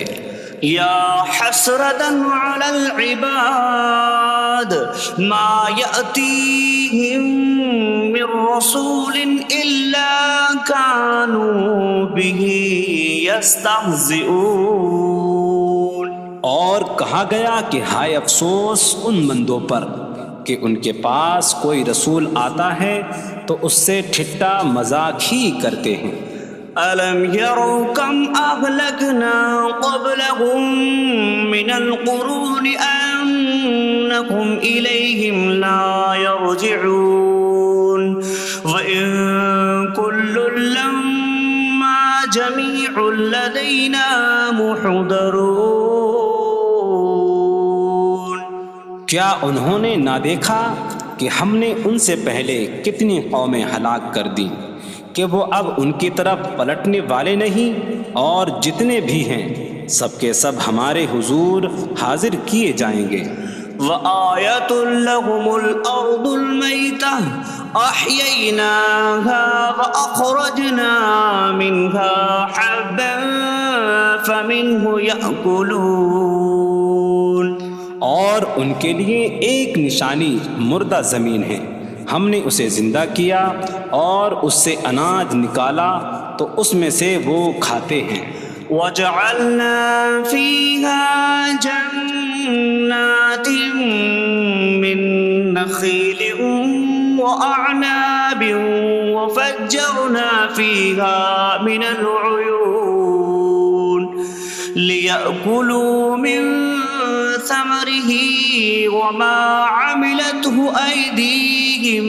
یا حسرة على العباد ما يأتيهم من رسول إلا كانوا به يستهزئون. اور کہا گیا کہ ہائے افسوس ان بندوں پر کہ ان کے پاس کوئی رسول آتا ہے تو اس سے ٹھٹا مذاق ہی کرتے ہیں. أَلَمْ يَرَوْا كَمْ أَهْلَكْنَا قَبْلَهُمْ مِنَ الْقُرُونِ أَنَّكُمْ إِلَيْهِمْ لَا يَرْجِعُونَ وَإِن كُلٌّ لَمَّا جَمِيعٌ لَدَيْنَا مُحْضَرُونَ. کیا انہوں نے نہ دیکھا کہ ہم نے ان سے پہلے کتنی قومیں ہلاک کر دیں کہ وہ اب ان کی طرف پلٹنے والے نہیں، اور جتنے بھی ہیں سب کے سب ہمارے حضور حاضر کیے جائیں گے. وَآيَةٌ لَهُمُ الْأَرْضُ الْمَيْتَةُ أَحْيَيْنَاهَا وَأَخْرَجْنَا مِنْهَا حَبًّا فَمِنْهُ يَأْكُلُونَ. اور ان کے لیے ایک نشانی مردہ زمین ہے، ہم نے اسے زندہ کیا اور اس سے اناج نکالا تو اس میں سے وہ کھاتے ہیں. وَجَعَلْنَا فِيهَا جَنَّاتٍ مِّن نَخِيلٍ وَأَعْنَابٍ وَفَجَّرْنَا فِيهَا مِنَ الْعُيُونِ لِيَأْكُلُوا مِن ثمره وما عملته أيديهم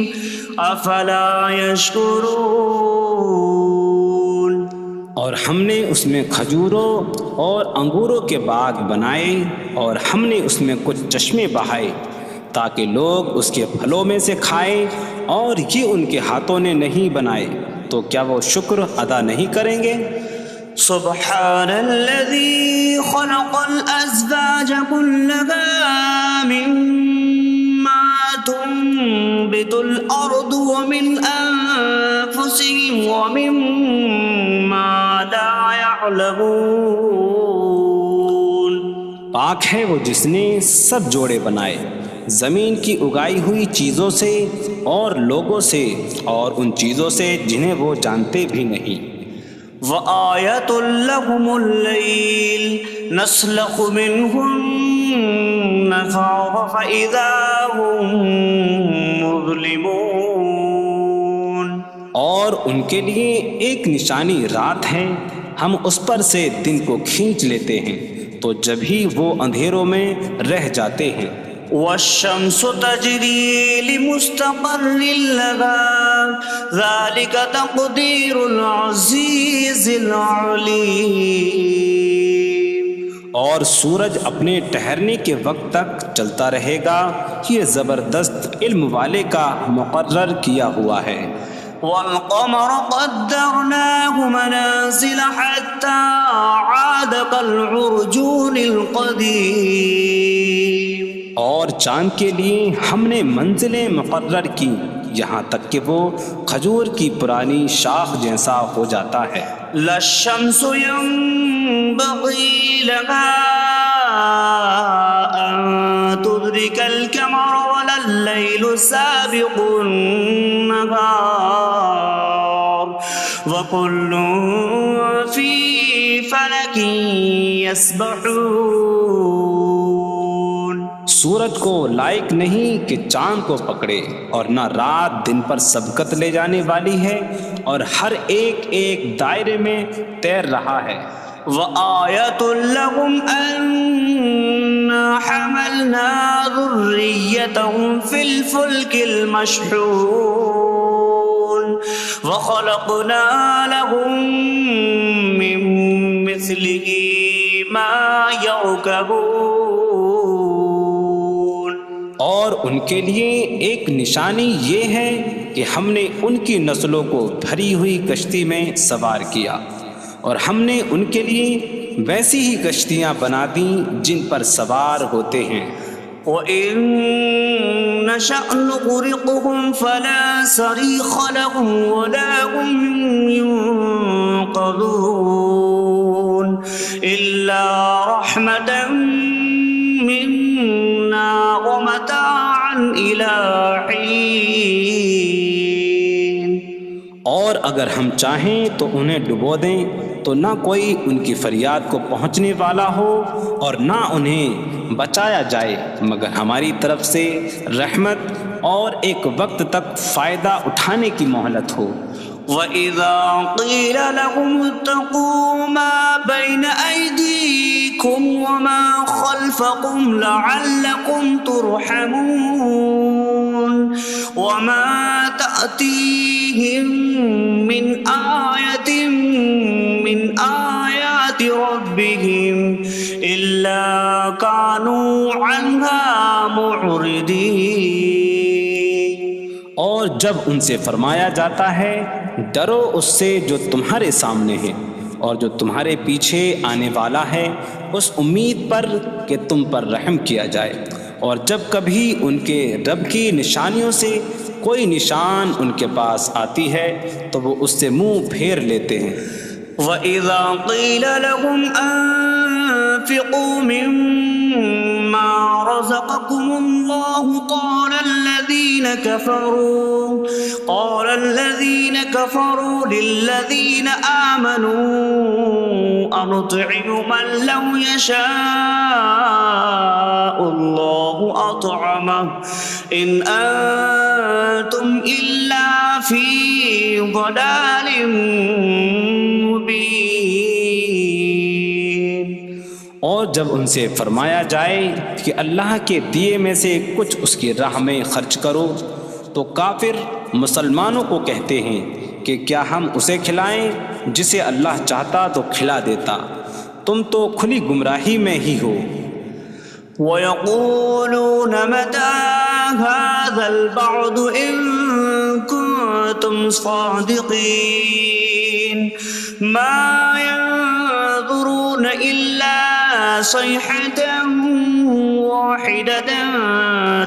أفلا يشكرون. اور ہم نے اس میں کھجوروں اور انگوروں کے باغ بنائے اور ہم نے اس میں کچھ چشمے بہائے تاکہ لوگ اس کے پھلوں میں سے کھائیں، اور یہ ان کے ہاتھوں نے نہیں بنائے تو کیا وہ شکر ادا نہیں کریں گے؟ سبحان الذي خلق الأزواج كلها مما تنبت الأرض ومن أنفسهم ومما لا يعلمون. پاک ہے وہ جس نے سب جوڑے بنائے زمین کی اگائی ہوئی چیزوں سے اور لوگوں سے اور ان چیزوں سے جنہیں وہ جانتے بھی نہیں. وَآيَةٌ لَهُمُ اللَّيْلُ نَسْلَخُ مِنْهُ النَّهَارَ فَإِذَا هُمْ مُظْلِمُونَ. اور ان کے لیے ایک نشانی رات ہے، ہم اس پر سے دن کو کھینچ لیتے ہیں تو جب ہی وہ اندھیروں میں رہ جاتے ہیں. وَالشَّمْسُ تَجْرِي لِمُسْتَقَرٍّ لَهَا ذَلِكَ تَقْدِيرُ الْعَزِيزِ الْعَلِيمِ. اور سورج اپنے ٹھہرنے کے وقت تک چلتا رہے گا، یہ زبردست علم والے کا مقرر کیا ہوا ہے. وَالْقَمَرَ قَدَّرْنَاهُ مَنَازِلَ حَتَّى عَادَ كَالْعُرْجُونِ الْقَدِيمِ. اور چاند کے لیے ہم نے منزلیں مقرر کی یہاں تک کہ وہ کھجور کی پرانی شاخ جیسا ہو جاتا ہے. لا الشمس ينبغي لها أن تدرك القمر ولا الليل سابق النهار وكل في فلك يسبحون. سورج کو لائق نہیں کہ چاند کو پکڑے، اور نہ رات دن پر سبقت لے جانے والی ہے، اور ہر ایک ایک دائرے میں تیر رہا ہے۔ وَآيَةٌ لَهُمْ أَنَّا حَمَلْنَا ذُرِّيَّتَهُمْ فِي الْفُلْكِ الْمَشْحُونِ وَخَلَقْنَا لَهُم مِّن مِّثْلِهِ مَا يَرْكَبُونَ۔ اور ان کے لیے ایک نشانی یہ ہے کہ ہم نے ان کی نسلوں کو بھری ہوئی کشتی میں سوار کیا، اور ہم نے ان کے لیے ویسی ہی کشتیاں بنا دیں جن پر سوار ہوتے ہیں۔ وَإِن نَّشَأْ نُغْرِقْهُمْ فَلَا صَرِيخَ لَهُمْ وَلَا هُمْ يُنقَذُونَ إِلَّا رَحْمَةً مِّنَّا وَمَتَاعًا إِلَىٰ حِينٍ۔ اور اگر ہم چاہیں تو انہیں ڈبو دیں تو نہ کوئی ان کی فریاد کو پہنچنے والا ہو، اور نہ انہیں بچایا جائے مگر ہماری طرف سے رحمت اور ایک وقت تک فائدہ اٹھانے کی مہلت ہو۔ وَإِذَا قِيلَ لَهُمُ اتَّقُوا مَا بَيْنَ أَيْدِيكُمْ وَمَا خَلْفَكُمْ لَعَلَّكُمْ تُرْحَمُونَ وَمَا تَأْتِيهِم مِّنْ آيَةٍ مِّنْ آيَاتِ رَبِّهِمْ إِلَّا كَانُوا عَنْهَا مُعْرِضِينَ۔ اور جب ان سے فرمایا جاتا ہے ڈرو اس سے جو تمہارے سامنے ہے اور جو تمہارے پیچھے آنے والا ہے، اس امید پر کہ تم پر رحم کیا جائے، اور جب کبھی ان کے رب کی نشانیوں سے کوئی نشان ان کے پاس آتی ہے تو وہ اس سے منہ پھیر لیتے ہیں۔ وَإِذَا قِيلَ لَهُمْ أَنفِقُوا مِمَّا رَزَقَكُمُ اللَّهُ قَالَ الَّذِينَ كَفَرُوا لِلَّذِينَ آمَنُوا أَنُطْعِمُ مَن لَّوْ يَشَاءُ اللَّهُ أَطْعَمَهُ إِنْ أَنتُمْ إِلَّا فِي ضَلَالٍ مُّبِينٍ۔ اور جب ان سے فرمایا جائے کہ اللہ کے دیے میں سے کچھ اس کی راہ میں خرچ کرو تو کافر مسلمانوں کو کہتے ہیں کہ کیا ہم اسے کھلائیں جسے اللہ چاہتا تو کھلا دیتا، تم تو کھلی گمراہی میں ہی ہو۔ وَيَقُولُونَ مَتَىٰ هَٰذَا الْوَعْدُ إِن كُنتُمْ صَادِقِينَ مَا يَنظُرُونَ إِلَّا صَيْحَةً وَاحِدَةً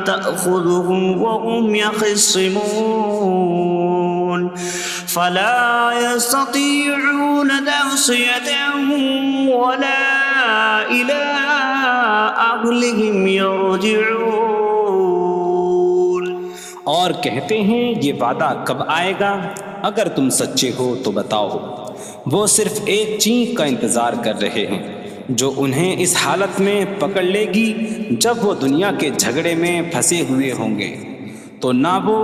تَأْخُذُهُمْ وَهُمْ يَخِصِّمُونَ فَلَا يَسْتَطِيعُونَ تَوْصِيَةً وَلَا إِلَىٰ أَهْلِهِمْ يَرْجِعُونَ۔ اور کہتے ہیں یہ وعدہ کب آئے گا؟ اگر تم سچے ہو تو بتاؤ۔ وہ صرف ایک چینخ کا انتظار کر رہے ہیں جو انہیں اس حالت میں پکڑ لے گی جب وہ دنیا کے جھگڑے میں پھنسے ہوئے ہوں گے، تو نہ وہ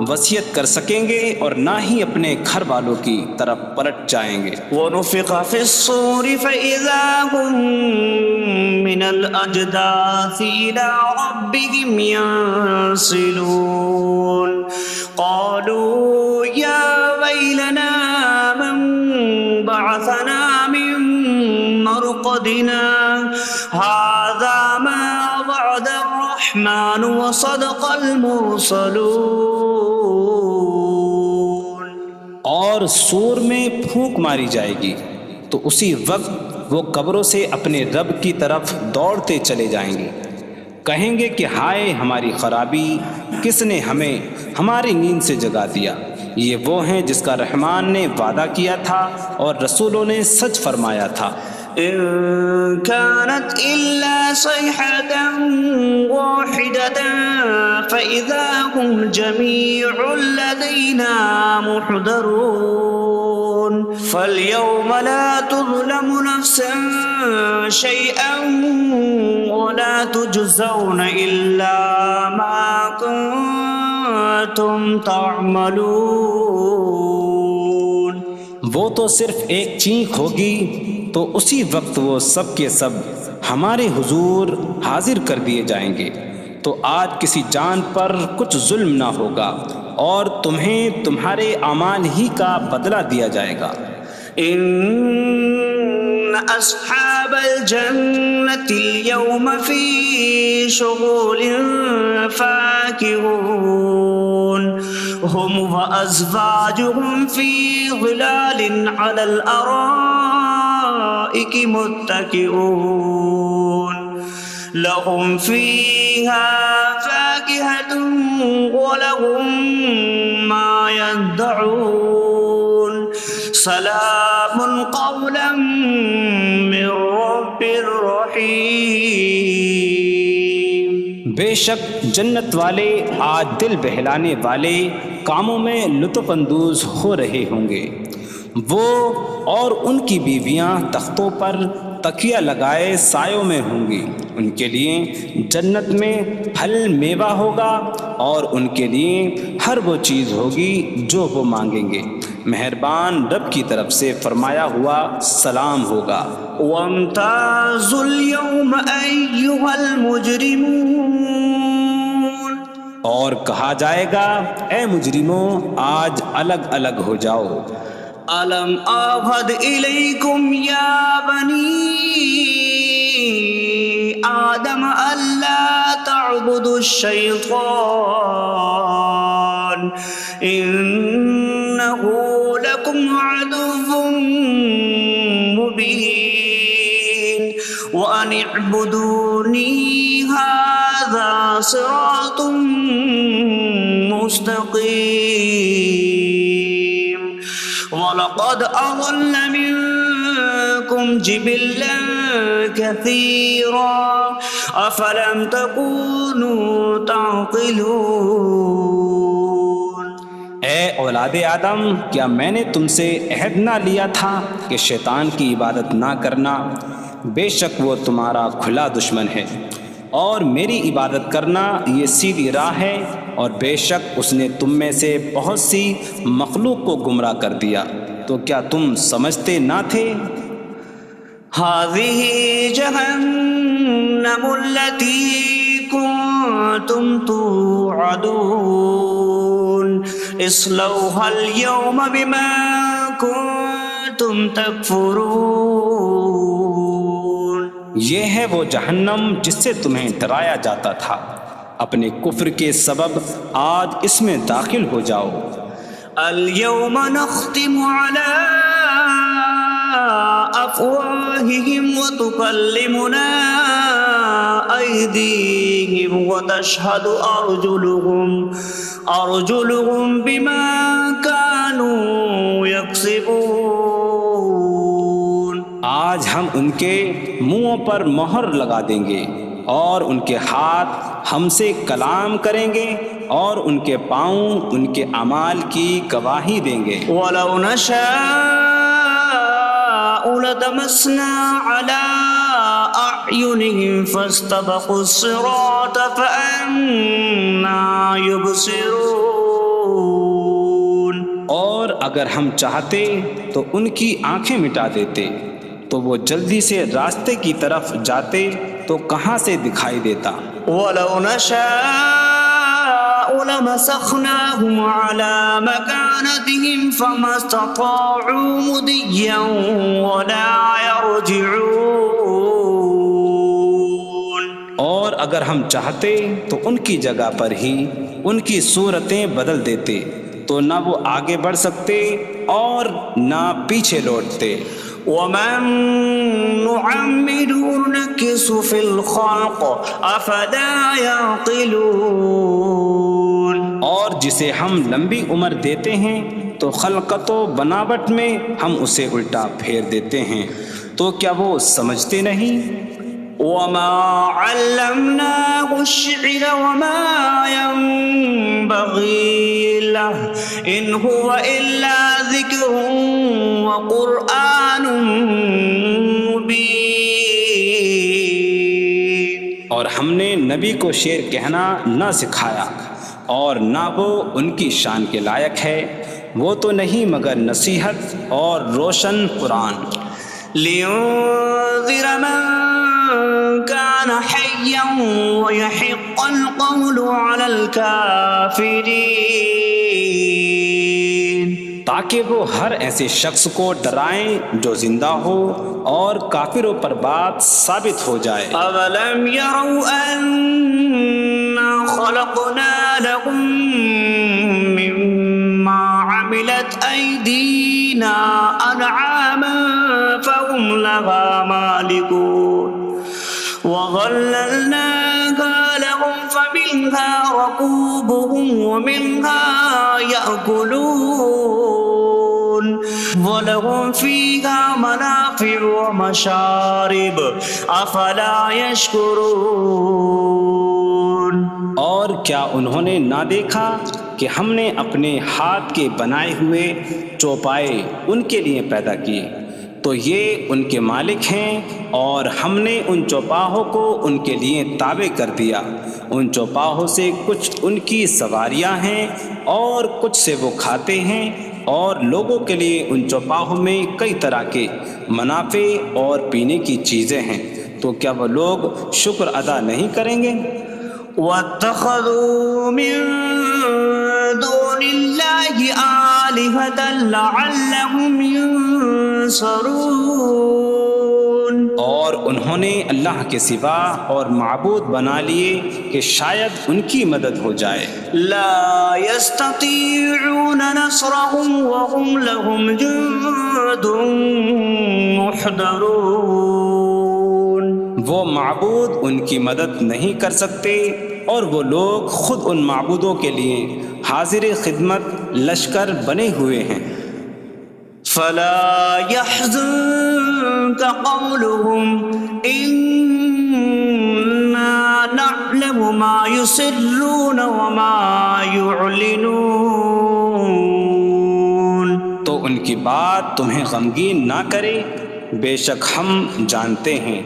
وصیت کر سکیں گے اور نہ ہی اپنے گھر والوں کی طرف پلٹ جائیں گے۔ وَنُفِخَ فِي الصُّورِ فَإِذَا هُم مِّنَ الْأَجْدَاثِ إِلَىٰ رَبِّهِمْ يَنسِلُونَ قَالُوا يَا وَيْلَنَا مَن بَعَثَنَا مِن مَّرْقَدِنَا هَٰذَا مَا وَعَدَ الرَّحْمَٰنُ وَصَدَقَ الْمُرْسَلُونَ۔ اور سور میں پھونک ماری جائے گی تو اسی وقت وہ قبروں سے اپنے رب کی طرف دوڑتے چلے جائیں گے، کہیں گے کہ ہائے ہماری خرابی، کس نے ہمیں ہماری نیند سے جگا دیا۔ یہ وہ ہیں جس کا رحمان نے وعدہ کیا تھا اور رسولوں نے سچ فرمایا تھا۔ إن كانت إلا صيحة واحدة فإذا هم جميع لدينا محضرون فاليوم لا تظلم نفس شيئا ولا تجزون إلا ما كنتم تعملون۔ وہ تو صرف ایک چینخ ہوگی تو اسی وقت وہ سب کے سب ہمارے حضور حاضر کر دیے جائیں گے، تو آج کسی جان پر کچھ ظلم نہ ہوگا اور تمہیں تمہارے اعمال ہی کا بدلہ دیا جائے گا۔ إن أصحاب الجنة اليوم في شغل فاكهون هم وأزواجهم في ظلال على الأرائك متكئون لهم فيها فاكهة ولهم ما يدعون سلام قولا من رب رحیم۔ بے شک جنت والے آج دل بہلانے والے کاموں میں لطف اندوز ہو رہے ہوں گے۔ وہ اور ان کی بیویاں تختوں پر تکیہ لگائے سایوں میں ہوں گی۔ ان کے لیے جنت میں پھل میوہ ہوگا اور ان کے لیے ہر وہ چیز ہوگی جو وہ مانگیں گے۔ مہربان رب کی طرف سے فرمایا ہوا سلام ہوگا۔ وامتازوا اليوم أيها المجرمون، اور کہا جائے گا اے مجرموں آج الگ الگ ہو جاؤ۔ ألم أعهد إليكم يا بني آدم ألا تعبدوا الشيطان إنه لكم عدو مبين وأن اعبدوني هذا صراط مستقيم وَلَقَدْ أَضَلَّ مِنكُمْ جِبِلًّا كَثِيرًا أَفَلَمْ تَكُونُوا تَعْقِلُونَ۔ اے اولاد آدم، کیا میں نے تم سے عہد نہ لیا تھا کہ شیطان کی عبادت نہ کرنا؟ بے شک وہ تمہارا کھلا دشمن ہے، اور میری عبادت کرنا یہ سیدھی راہ ہے، اور بے شک اس نے تم میں سے بہت سی مخلوق کو گمراہ کر دیا، تو کیا تم سمجھتے نہ تھے؟ هذه جهنم التي كنتم توعدون اصلوها اليوم بما كنتم تكفرون۔ یہ ہے وہ جہنم جس سے تمہیں ڈرایا جاتا تھا، اپنے کفر کے سبب آج اس میں داخل ہو جاؤ۔ اليوم نختم على أفواههم وتكلمنا أيديهم وتشهد أرجلهم بما كانوا يكسبون۔ آج ہم ان کے منہوں پر مہر لگا دیں گے، اور ان کے ہاتھ ہم سے کلام کریں گے، اور ان کے پاؤں ان کے اعمال کی گواہی دیں گے۔ وَلَوْ نَشَاءُ لَطَمَسْنَا عَلَىٰ أَعْيُنِهِمْ فَاسْتَبَقُوا الصِّرَاطَ فَأَنَّىٰ يُبْصِرُونَ۔ اور اگر ہم چاہتے تو ان کی آنکھیں مٹا دیتے، تو وہ جلدی سے راستے کی طرف جاتے تو کہاں سے دکھائی دیتا۔ وَلَوْ نَشَاءُ لَمَسَخْنَاهُمْ عَلَىٰ مَكَانَتِهِمْ فَمَا اسْتَطَاعُوا مُضِيًّا وَلَا يَرْجِعُونَ۔ اور اگر ہم چاہتے تو ان کی جگہ پر ہی ان کی صورتیں بدل دیتے، تو نہ وہ آگے بڑھ سکتے اور نہ پیچھے لوٹتے۔ وَمَن نُّعَمِّرْهُ نُنَكِّسْهُ فِي الْخَلْقِ أَفَلَا يَعْقِلُونَ۔ اور جسے ہم لمبی عمر دیتے ہیں تو خلقت و بناوٹ میں ہم اسے الٹا پھیر دیتے ہیں، تو کیا وہ سمجھتے نہیں؟ وَمَا عَلَّمْنَاهُ الشعر وما ينبغي له إن هو إلا ذكر وقرآن مبين. اور ہم نے نبی کو شعر کہنا نہ سکھایا اور نہ وہ ان کی شان کے لائق ہے، وہ تو نہیں مگر نصیحت اور روشن قرآن. لينذر من كان حيا ويحق القول على الكافرين. تاکہ وہ ہر ایسے شخص کو ڈرائیں جو زندہ ہو اور کافروں پر بات ثابت ہو جائے. أولم يروا أنا خلقنا لهم مما عملت أيدينا أنعاما فهم لها مالكون وظللناها لهم فمنها ركوبهم ومنها يأكلون وَلَهُمْ فِيهَا مَنَافِعُ وَمَشَارِبُ أَفَلَا يَشْكُرُونَ. اور کیا انہوں نے نہ دیکھا کہ ہم نے اپنے ہاتھ کے بنائے ہوئے چوپائے ان کے لیے پیدا کیے، تو یہ ان کے مالک ہیں، اور ہم نے ان چوپاہوں کو ان کے لیے تابع کر دیا. ان چوپاہوں سے کچھ ان کی سواریاں ہیں اور کچھ سے وہ کھاتے ہیں، اور لوگوں کے لیے ان چوپاہوں میں کئی طرح کے منافع اور پینے کی چیزیں ہیں. تو کیا وہ لوگ شکر ادا نہیں کریں گے؟ وَاتَّخَذُوا مِن دُونِ اللَّهِ آلِهَةً لَعَلَّهُمْ يُنصَرُونَ. اور انہوں نے اللہ کے سوا اور معبود بنا لیے کہ شاید ان کی مدد ہو جائے. لا يستطيعون نصرهم وهم لهم جند محضرون. وہ معبود ان کی مدد نہیں کر سکتے، اور وہ لوگ خود ان معبودوں کے لیے حاضر خدمت لشکر بنے ہوئے ہیں. فلا يحزنك قولهم إنا نعلم ما يسرون وما يعلنون. تو ان کی بات تمہیں غمگین نہ کرے، بے شک ہم جانتے ہیں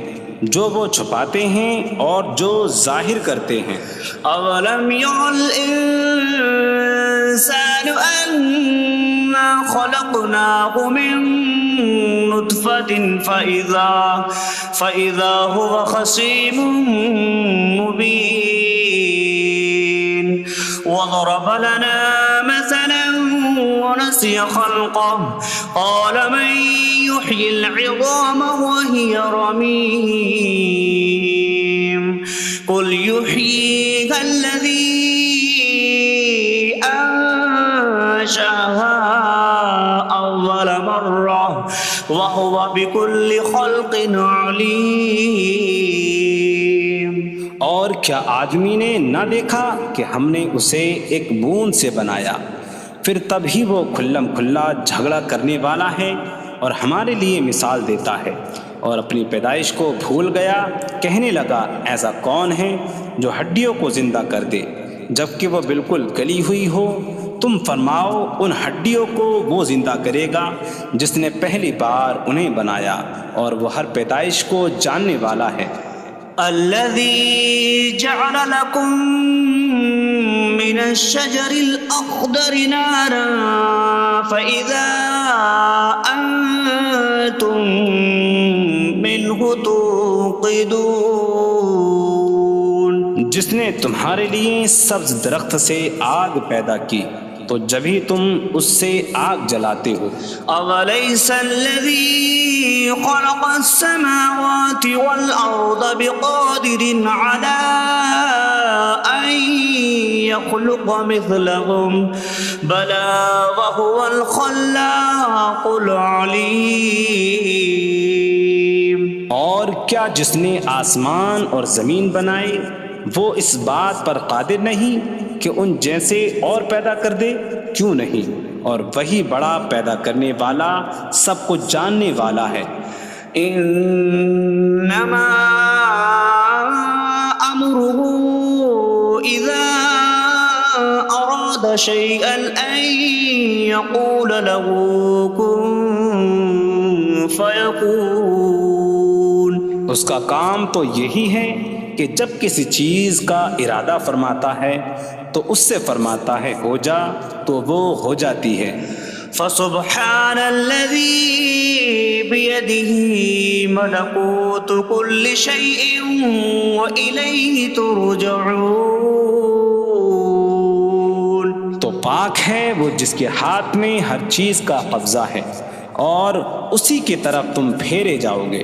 جو وہ چھپاتے ہیں اور جو ظاہر کرتے ہیں. أولم ير الإنسان أنا خلقناه من نطفة فإذا هو خصيم مبين. وضرب لنا مثلا ونسي خلقه قال من يحيي العظام وهي رميم قل يحييها الذي أنشأها أول مرة وهو بكل خلق عليم. اور کیا آدمی نے نہ دیکھا کہ ہم نے اسے ایک بوند سے بنایا، پھر تب ہی وہ کھلم کھلا جھگڑا کرنے والا ہے اور ہمارے لیے مثال دیتا ہے. اور اپنی پیدائش کو بھول گیا، کہنے لگا ایسا کون ہے جو ہڈیوں کو زندہ کر دے جبکہ وہ بالکل گلی ہوئی ہو. تم فرماؤ ان ہڈیوں کو وہ زندہ کرے گا جس نے پہلی بار انہیں بنایا، اور وہ ہر پیدائش کو جاننے والا ہے. الذي جعل لكم من الشجر الأخضر نارا فإذا أنتم منه توقدون. جس نے تمہارے لیے سبز درخت سے آگ پیدا کی تو جبھی تم اس سے آگ جلاتے ہو. أَوَلَيْسَ الَّذِي خَلَقَ السَّمَاوَاتِ وَالْأَرْضَ بِقَادِرٍ عَلَىٰ أَن يَخْلُقَ مِثْلَهُمْ بَلَىٰ وَهُوَ الْخَلَّاقُ الْعَلِيمُ. اور کیا جس نے آسمان اور زمین بنائے وہ اس بات پر قادر نہیں کہ ان جیسے اور پیدا کر دے؟ کیوں نہیں، اور وہی بڑا پیدا کرنے والا سب کچھ جاننے والا ہے. انما امره أراد شيئا أن يقول له كن فيكون. اس کا کام تو یہی ہے کہ جب کسی چیز کا ارادہ فرماتا ہے تو اس سے فرماتا ہے ہو جا، تو وہ ہو جاتی ہے۔ فسبحان الذي بيده ملكوت كل شيء وإليه ترجعون. تو پاک ہے وہ جس کے ہاتھ میں ہر چیز کا قبضہ ہے اور اسی کی طرف تم پھیرے جاؤ گے۔